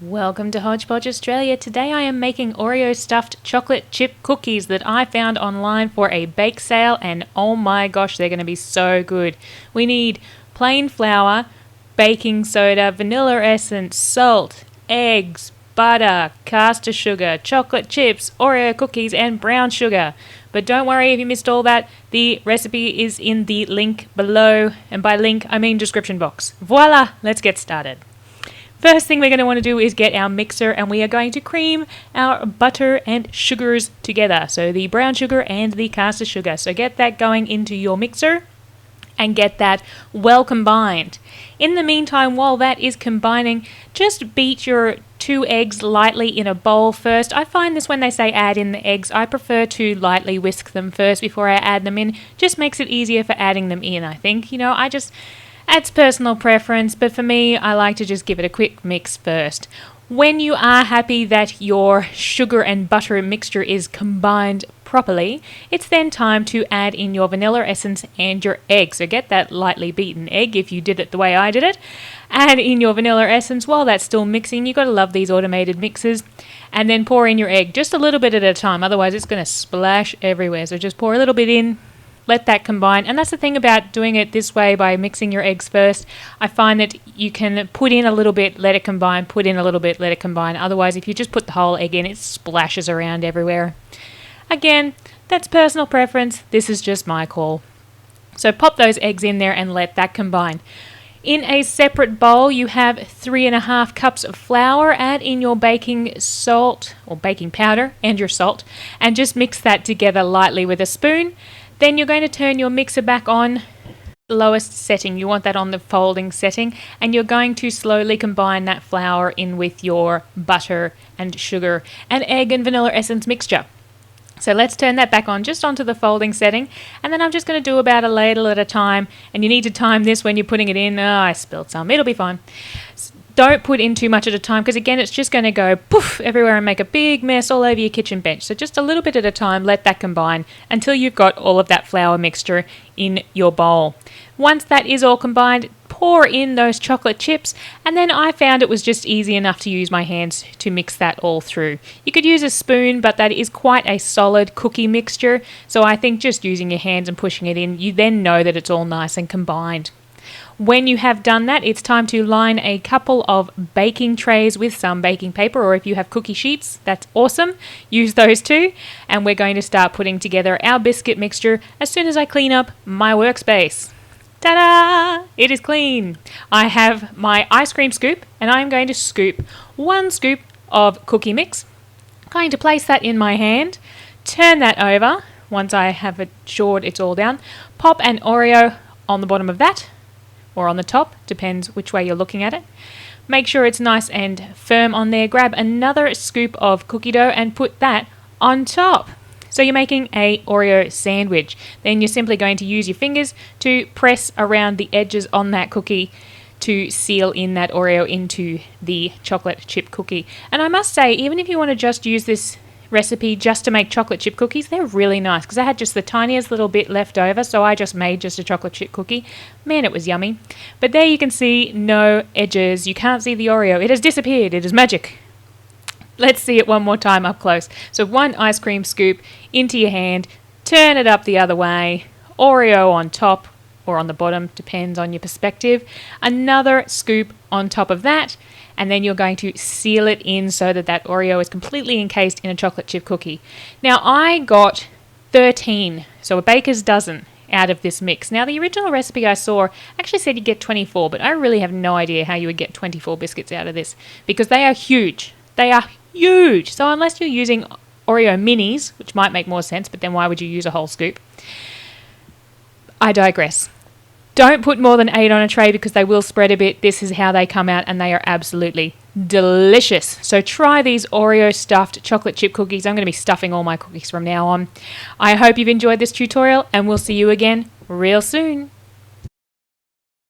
Welcome to Hodge Podge Australia. Today I am making Oreo stuffed chocolate chip cookies that I found online for a bake sale, and oh my gosh, they're going to be so good. We need plain flour, baking soda, vanilla essence, salt, eggs, butter, castor sugar, chocolate chips, Oreo cookies, and brown sugar. But don't worry if you missed all that, the recipe is in the link below, and by link I mean description box. Voila, let's get started. First thing we're going to want to do is get our mixer, and we are going to cream our butter and sugars together. So the brown sugar and the castor sugar. So get that going into your mixer and get that well combined. In the meantime, while that is combining, just beat your 2 eggs lightly in a bowl first. I find this when they say add in the eggs, I prefer to lightly whisk them first before I add them in. Just makes it easier for adding them in, I think. It's personal preference, but for me, I like to just give it a quick mix first. When you are happy that your sugar and butter mixture is combined properly, it's then time to add in your vanilla essence and your egg. So get that lightly beaten egg if you did it the way I did it. Add in your vanilla essence while that's still mixing. You've got to love these automated mixers. And then pour in your egg, just a little bit at a time, otherwise it's going to splash everywhere. So just pour a little bit in. Let that combine. And that's the thing about doing it this way by mixing your eggs first. I find that you can put in a little bit, let it combine, put in a little bit, let it combine. Otherwise, if you just put the whole egg in, it splashes around everywhere. Again, that's personal preference. This is just my call. So pop those eggs in there and let that combine. In a separate bowl, you have 3.5 cups of flour. Add in your baking salt or baking powder and your salt, and just mix that together lightly with a spoon. Then you're going to turn your mixer back on the lowest setting. You want that on the folding setting, and you're going to slowly combine that flour in with your butter and sugar and egg and vanilla essence mixture. So let's turn that back on, just onto the folding setting, and then I'm just going to do about a ladle at a time, and you need to time this when you're putting it in. Oh, I spilled some. It'll be fine. Don't put in too much at a time, because again, it's just going to go poof everywhere and make a big mess all over your kitchen bench. So just a little bit at a time, let that combine until you've got all of that flour mixture in your bowl. Once that is all combined, pour in those chocolate chips, and then I found it was just easy enough to use my hands to mix that all through. You could use a spoon, but that is quite a solid cookie mixture, so I think just using your hands and pushing it in, you then know that it's all nice and combined. When you have done that, it's time to line a couple of baking trays with some baking paper, or if you have cookie sheets, that's awesome. Use those too. And we're going to start putting together our biscuit mixture as soon as I clean up my workspace. Ta-da! It is clean. I have my ice cream scoop, and I'm going to scoop 1 scoop of cookie mix. I'm going to place that in my hand, turn that over once I have assured it's all down, pop an Oreo on the bottom of that, or on the top, depends which way you're looking at it. Make sure it's nice and firm on there. Grab another scoop of cookie dough and put that on top. So you're making a Oreo sandwich. Then you're simply going to use your fingers to press around the edges on that cookie to seal in that Oreo into the chocolate chip cookie. And I must say, even if you want to just use this recipe just to make chocolate chip cookies, they're really nice, because I had just the tiniest little bit left over, so I just made just a chocolate chip cookie. Man, it was yummy. But there you can see no edges. You can't see the Oreo. It has disappeared. It is magic. Let's see it one more time up close. So 1 ice cream scoop into your hand, turn it up the other way, Oreo on top or on the bottom, depends on your perspective. Another scoop on top of that, and then you're going to seal it in so that that Oreo is completely encased in a chocolate chip cookie. Now, I got 13, so a baker's dozen out of this mix. Now, the original recipe I saw actually said you get 24, but I really have no idea how you would get 24 biscuits out of this, because they are huge. They are huge. So unless you're using Oreo minis, which might make more sense, but then why would you use a whole scoop? I digress. Don't put more than 8 on a tray, because they will spread a bit. This is how they come out, and they are absolutely delicious. So try these Oreo stuffed chocolate chip cookies. I'm going to be stuffing all my cookies from now on. I hope you've enjoyed this tutorial, and we'll see you again real soon.